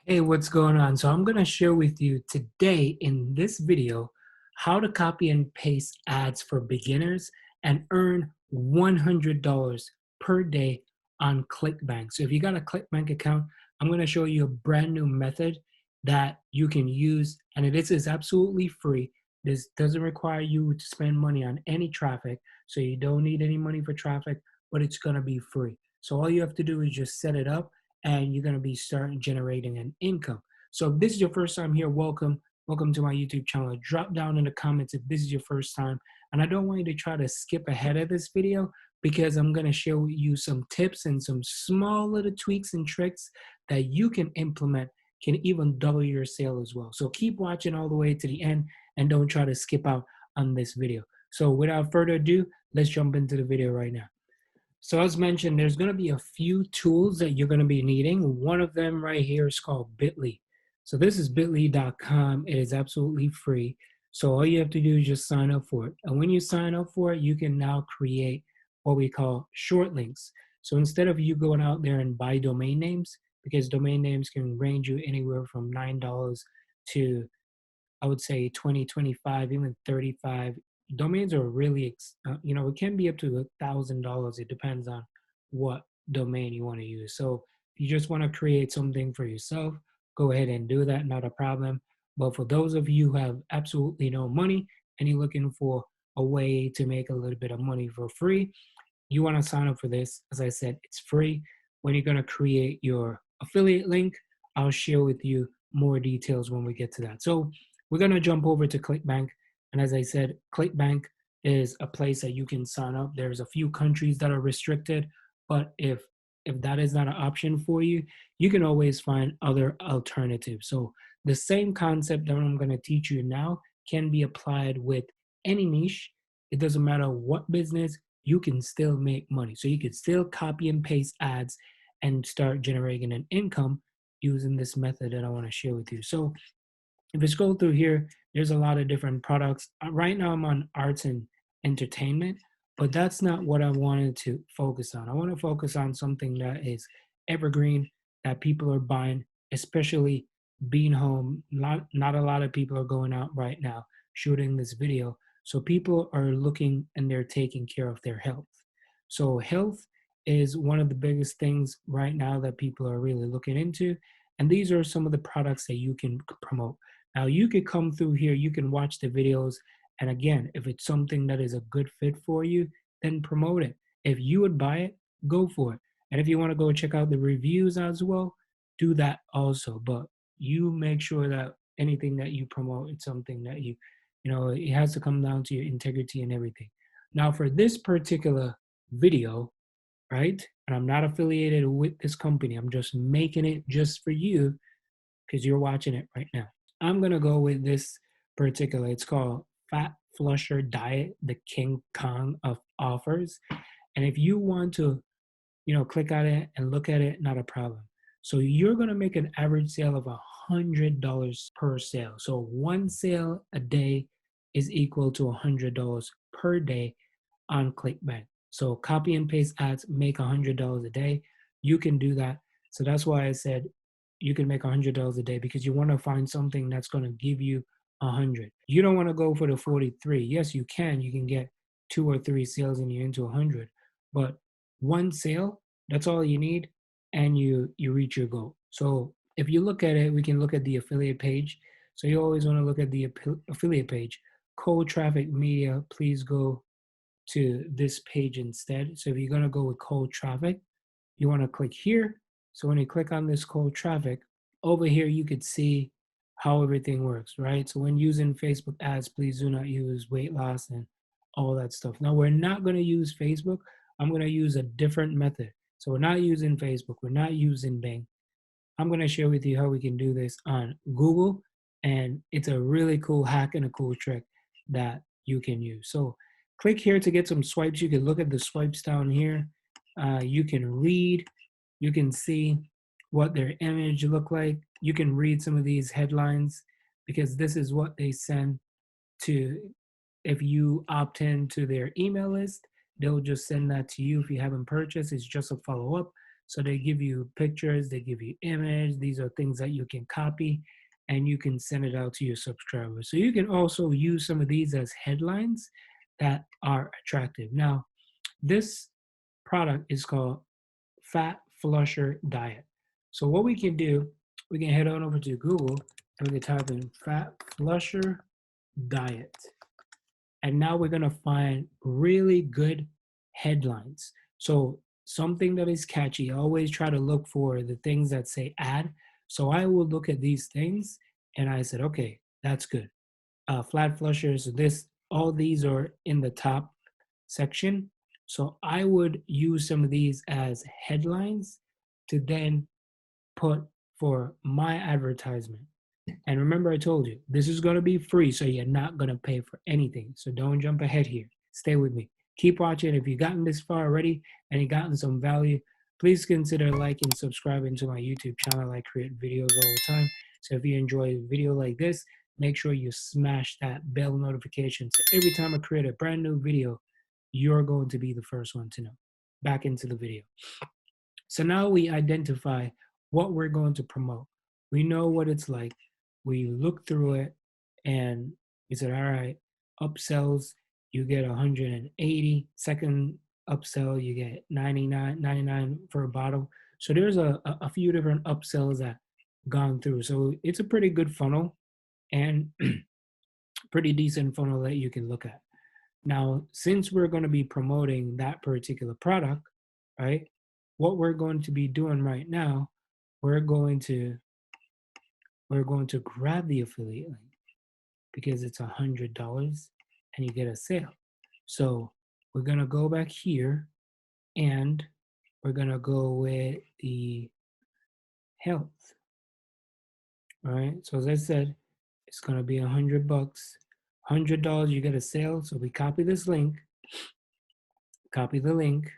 Hey, what's going on? So I'm going to share with you today in this video how to copy and paste ads for beginners and earn $100 per day on ClickBank. So if you got a ClickBank account, I'm going to show you a brand new method that you can use, and is absolutely free. This doesn't require you to spend money on any traffic, so you don't need any money for traffic, but it's going to be free. So all you have to do is just set it up and you're going to be starting generating an income. So if this is your first time here, welcome. Welcome to my YouTube channel. Drop down in the comments if this is your first time. And I don't want you to try to skip ahead of this video because I'm going to share with you some tips and some small little tweaks and tricks that you can implement, can even double your sale as well. So keep watching all the way to the end and don't try to skip out on this video. So without further ado, let's jump into the video right now. So as mentioned, there's going to be a few tools that you're going to be needing. One of them right here is called Bitly. So this is bitly.com. It is absolutely free. So all you have to do is just sign up for it. And when you sign up for it, you can now create what we call short links. So instead of you going out there and buy domain names, because domain names can range you anywhere from $9 to, I would say, 20, 25, even 35. Domains are really, it can be up to $1,000. It depends on what domain you want to use. So if you just want to create something for yourself, go ahead and do that, not a problem. But for those of you who have absolutely no money and you're looking for a way to make a little bit of money for free, you want to sign up for this. As I said, it's free. When you're going to create your affiliate link, I'll share with you more details when we get to that. So we're going to jump over to ClickBank. And as I said, ClickBank is a place that you can sign up. There's a few countries that are restricted, but if that is not an option for you, you can always find other alternatives. So the same concept that I'm going to teach you now can be applied with any niche. It doesn't matter what business, you can still make money. So you can still copy and paste ads and start generating an income using this method that I want to share with you. So if you scroll through here, there's a lot of different products. Right now, I'm on arts and entertainment, but that's not what I wanted to focus on. I want to focus on something that is evergreen, that people are buying, especially being home. Not a lot of people are going out right now shooting this video. So people are looking and they're taking care of their health. So health is one of the biggest things right now that people are really looking into. And these are some of the products that you can promote. Now you could come through here, you can watch the videos. And again, if it's something that is a good fit for you, then promote it. If you would buy it, go for it. And if you want to go check out the reviews as well, do that also. But you make sure that anything that you promote, it's something that it has to come down to your integrity and everything. Now for this particular video, right? And I'm not affiliated with this company. I'm just making it just for you because you're watching it right now. I'm gonna go with this particular. It's called Fat Flusher Diet, the King Kong of offers. And if you want to, click on it and look at it, not a problem. So you're gonna make an average sale of $100 per sale. So one sale a day is equal to $100 per day on ClickBank. So copy and paste ads, make $100 a day. You can do that. So that's why I said you can make $100 a day because you want to find something that's going to give you 100. You don't want to go for the 43. Yes, you can. You can get 2 or 3 sales and you're into 100. But one sale, that's all you need, and you reach your goal. So if you look at it, we can look at the affiliate page. So you always want to look at the affiliate page. Cold traffic media, please go to this page instead. So if you're going to go with cold traffic, you want to click here. So when you click on this cold traffic, over here you could see how everything works, right? So when using Facebook ads, please do not use weight loss and all that stuff. Now we're not going to use Facebook. I'm going to use a different method. So we're not using Facebook. We're not using Bing. I'm going to share with you how we can do this on Google. And it's a really cool hack and a cool trick that you can use. So click here to get some swipes. You can look at the swipes down here. You can read. You can see what their image look like. You can read some of these headlines because this is what they send to, if you opt in to their email list, they'll just send that to you. If you haven't purchased, it's just a follow-up. So they give you pictures, they give you image. These are things that you can copy and you can send it out to your subscribers. So you can also use some of these as headlines that are attractive. Now, this product is called Fat Flusher Diet. So what we can do, we can head on over to Google and we can type in Fat Flusher Diet. And now we're going to find really good headlines. So something that is catchy, always try to look for the things that say ad. So I will look at these things and I said, okay, that's good. Flat flushers, all these are in the top section. So I would use some of these as headlines to then put for my advertisement. And remember, I told you, this is going to be free, so you're not going to pay for anything. So don't jump ahead here. Stay with me. Keep watching. If you've gotten this far already and you've gotten some value, please consider liking, subscribing to my YouTube channel. I create videos all the time. So if you enjoy a video like this, make sure you smash that bell notification. So every time I create a brand new video, you're going to be the first one to know. Back into the video. So now we identify what we're going to promote. We know what it's like. We look through it and we said, all right, upsells, you get 180. Second upsell, you get 99 for a bottle. So there's a few different upsells that gone through. So it's a pretty good funnel and pretty decent funnel that you can look at. Now, since we're going to be promoting that particular product, right, what we're going to be doing right now, we're going to grab the affiliate link because it's $100 and you get a sale. So we're going to go back here and we're going to go with the health. All right. So as I said, it's going to be $100. $100, you get a sale. So we copy this link, copy the link.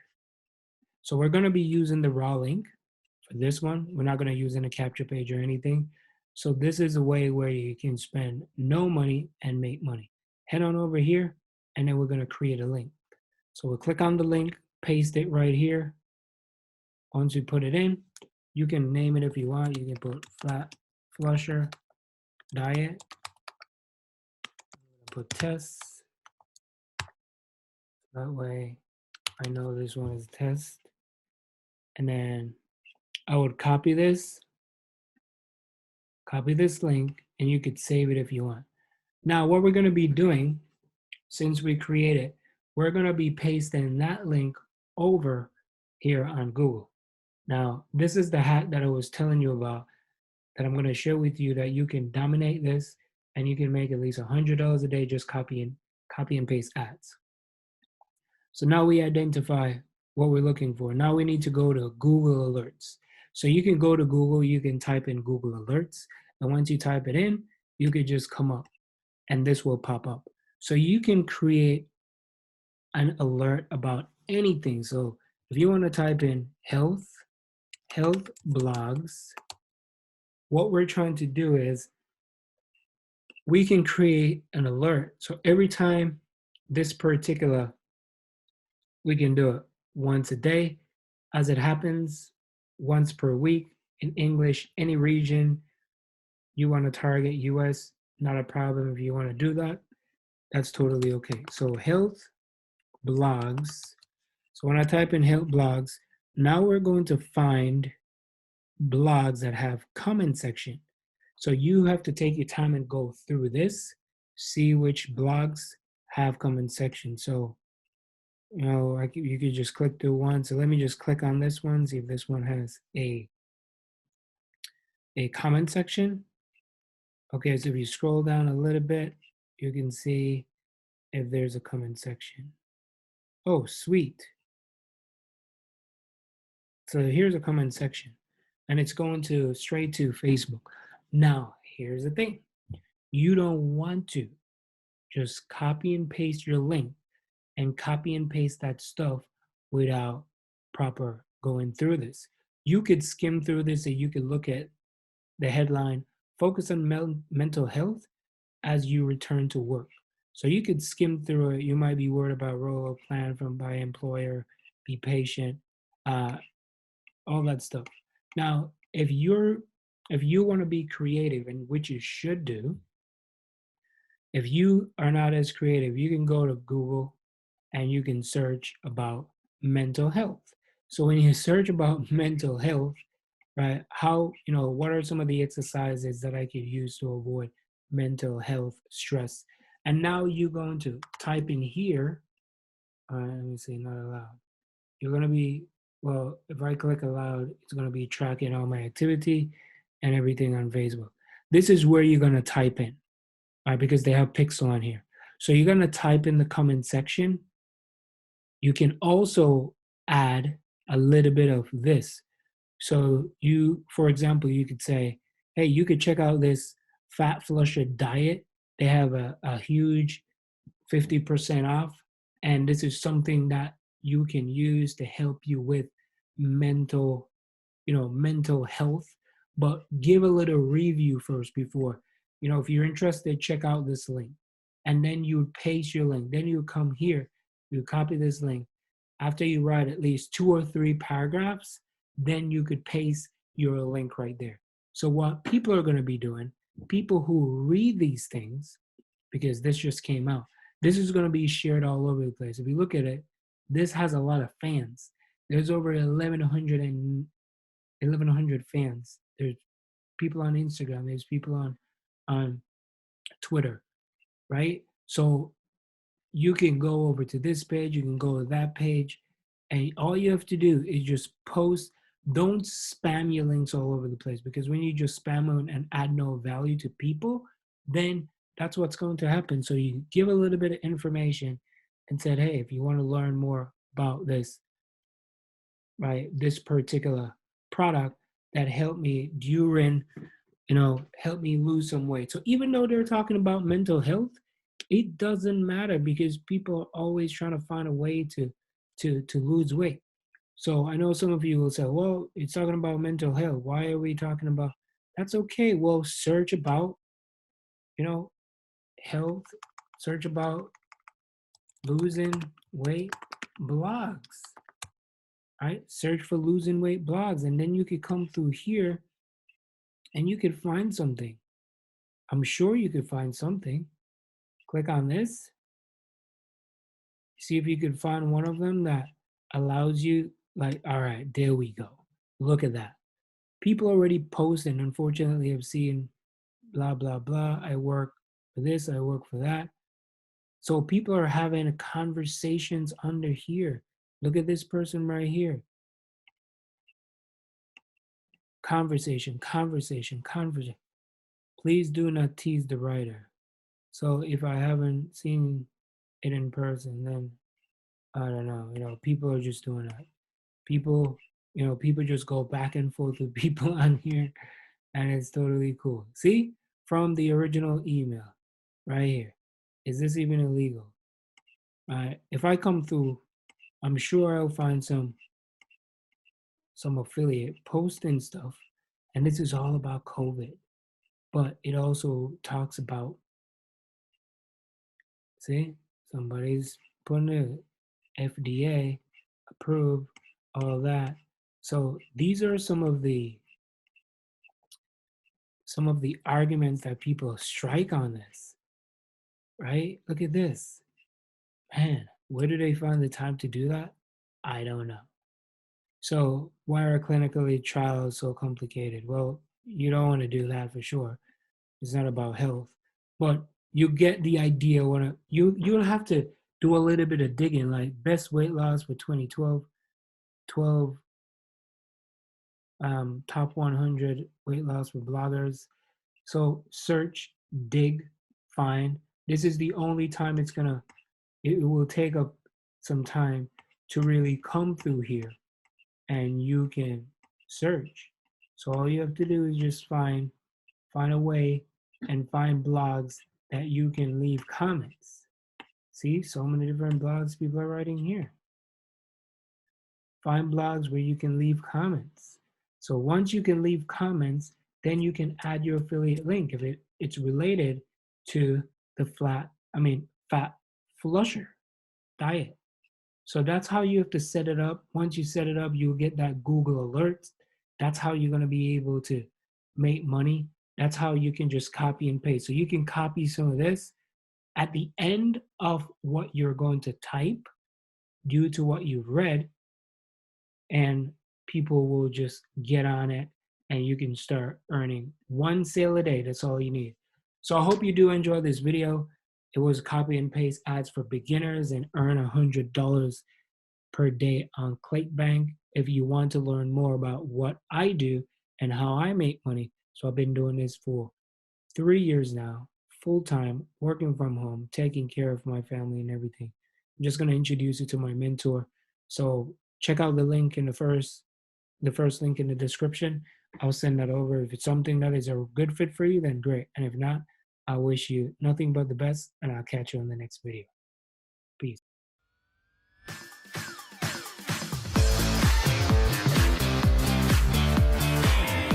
So we're going to be using the raw link for this one. We're not going to use in a capture page or anything. So this is a way where you can spend no money and make money. Head on over here, and then we're going to create a link. So we'll click on the link, paste it right here. Once you put it in, you can name it if you want. You can put Fat Flusher Diet. Put tests. That way I know this one is test. And then I would copy this link, and you could save it if you want. Now, what we're going to be doing, since we create it, we're going to be pasting that link over here on Google. Now, this is the hack that I was telling you about that I'm going to share with you, that you can dominate this and you can make at least $100 a day just copy and paste ads. So now we identify what we're looking for. Now we need to go to Google Alerts. So you can go to Google, you can type in Google Alerts, and once you type it in, you could just come up and this will pop up. So you can create an alert about anything. So if you want to type in health blogs, what we're trying to do is we can create an alert. So every time this particular, we can do it once a day, as it happens, once per week in English, any region you want to target, US, not a problem. If you want to do that, that's totally okay. So health blogs. So when I type in health blogs, now we're going to find blogs that have comment section. So you have to take your time and go through this, see which blogs have comment section. So, you know, you could just click through one. So let me just click on this one, see if this one has a comment section. Okay, so if you scroll down a little bit, you can see if there's a comment section. Oh, sweet. So here's a comment section, and it's going to straight to Facebook. Now, here's the thing. You don't want to just copy and paste your link and copy and paste that stuff without proper going through this. You could skim through this and you could look at the headline, focus on mental health as you return to work. So you could skim through it. You might be worried about roll-up plan by employer, be patient. all that stuff. Now, if you want to be creative, and which you should do, if you are not as creative, you can go to Google and you can search about mental health. So when you search about mental health, right, what are some of the exercises that I could use to avoid mental health stress? And now you're going to type in here, let me see, not allowed. You're going to be, well, if I click allowed, it's going to be tracking all my activity and everything on Facebook. This is where you're going to type in, right, because they have pixel on here. So you're going to type in the comment section. You can also add a little bit of this. So for example, you could say, hey, you could check out this fat flusher diet. They have a huge 50% off. And this is something that you can use to help you with mental, mental health. But give a little review first before, if you're interested, check out this link. And then you paste your link. Then you come here, you copy this link. After you write at least 2 or 3 paragraphs, then you could paste your link right there. So what people are going to be doing, people who read these things, because this just came out, this is going to be shared all over the place. If you look at it, this has a lot of fans. There's over 1,100 fans. There's people on Instagram. There's people on Twitter, right? So you can go over to this page, you can go to that page, and all you have to do is just post. Don't spam your links all over the place, because when you just spam them and add no value to people, then that's what's going to happen. So you give a little bit of information and said, hey, if you want to learn more about this, right, this particular product that helped me during, help me lose some weight. So even though they're talking about mental health, it doesn't matter, because people are always trying to find a way to lose weight. So I know some of you will say, well, it's talking about mental health. Why are we talking about? That's okay. Well, search about, health, search about losing weight blogs, right? Search for losing weight blogs, and then you could come through here and you could find something. I'm sure you could find something. Click on this. See if you could find one of them that allows you, like, all right, there we go. Look at that. People already post, and unfortunately have seen blah, blah, blah. I work for this, I work for that. So people are having conversations under here. Look at this person right here. Conversation, conversation, conversation. Please do not tease the writer. So if I haven't seen it in person, then I don't know. People are just doing that. People, people just go back and forth with people on here, and it's totally cool. See, from the original email, right here. Is this even illegal? If I come through, I'm sure I'll find some affiliate posting stuff, and this is all about COVID, but it also talks about, see, somebody's putting it, FDA approved, all that. So these are some of the arguments that people strike on this, right? Look at this. Man, where do they find the time to do that? I don't know. So why are clinical trials so complicated? Well, you don't want to do that for sure. It's not about health, but you get the idea. You'll have to do a little bit of digging, like best weight loss for 2012, 12 top 100 weight loss for bloggers. So search, dig, find. This is the only time it will take up some time to really come through here, and you can search. So all you have to do is just find a way and find blogs that you can leave comments. See, so many different blogs people are writing here. Find blogs where you can leave comments. So once you can leave comments, then you can add your affiliate link if it's related to the fat flusher diet. So that's how you have to set it up. Once you set it up, you'll get that Google alerts. That's how you're going to be able to make money. That's how you can just copy and paste. So you can copy some of this at the end of what you're going to type due to what you've read, and people will just get on it and you can start earning one sale a day. That's all you need. So I hope you do enjoy this video. It was copy and paste ads for beginners and earn $100 per day on ClickBank. If you want to learn more about what I do and how I make money, so I've been doing this for 3 years now, full time, working from home, taking care of my family and everything. I'm just going to introduce you to my mentor. So check out the link in the first link in the description. I'll send that over. If it's something that is a good fit for you, then great. And if not, I wish you nothing but the best, and I'll catch you on the next video. Peace.